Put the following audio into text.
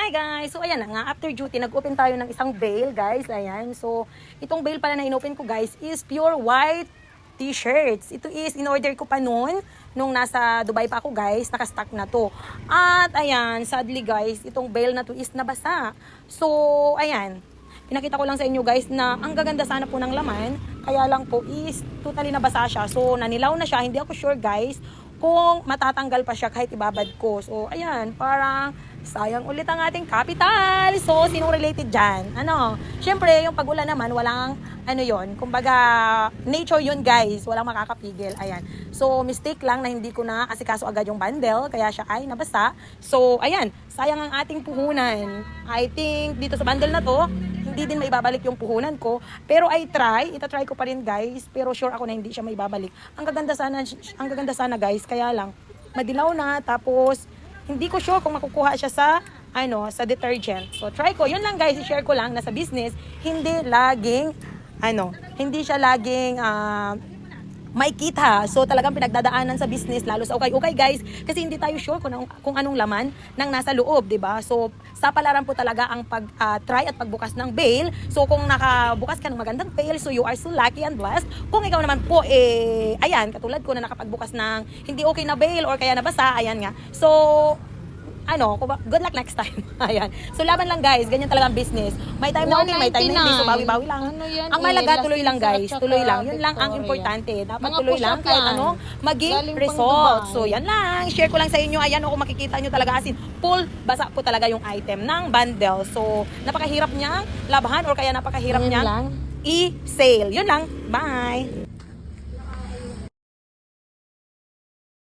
Hi guys! So ayan na nga, after duty, nag-open tayo ng isang bale guys. Ayan, so itong bale pala na in-open ko guys is pure white t-shirts. Ito is in-order ko pa noon nung nasa Dubai pa ako guys, naka-stock na to. At ayan, sadly guys, itong bale na to is nabasa. So ayan, pinakita ko lang sa inyo guys na ang gaganda sana po ng laman, kaya lang po is totally nabasa siya. So nanilaw na siya, hindi ako sure guys kung matatanggal pa siya kahit ibabad ko. So ayan, parang sayang ulit ang ating capital. So, sinong related dyan? Syempre, yung pag-ulan naman, walang, yon, kumbaga, nature yun, guys. Walang makakapigil. Ayan. So, mistake lang na hindi ko na asikaso agad yung bundle, kaya siya ay nabasa. So, ayan, sayang ang ating puhunan. I think, dito sa bundle na to, hindi din maibabalik yung puhunan ko. Pero itatry ko pa rin, guys. Pero sure ako na hindi siya maibabalik. Ang gaganda sana, guys, kaya lang, madilaw na, tapos, hindi ko sure kung makukuha siya sa sa detergent. So try ko. Yun lang guys, i-share ko lang na sa business, hindi siya laging may kita. So talagang pinagdadaanan sa business lalo sa ukay-ukay guys kasi hindi tayo sure kung anong laman ng nasa loob, 'di ba? So sa palaran po talaga ang pag-try at pagbukas ng bale. So kung nakabukas ka ng magandang bale, so you are so lucky and blessed. Kung ikaw naman po ayan, katulad ko na nakapagbukas ng hindi okay na bale or kaya nabasa, ayan nga. So good luck next time. Ayan. So, laban lang guys. Ganyan talaga ang business. May time na okay, may time na hindi. So, bawi-bawi lang. Ang malaga, tuloy lang guys. Tuloy lang. Yun lang ang importante. Dapat tuloy lang kahit maging result. So, yan lang. Share ko lang sa inyo. Ayan, kung makikita nyo talaga asin. Full basa po talaga yung item ng bundle. So, napakahirap niya labahan or kaya napakahirap niya i-sale. Yun lang. Bye!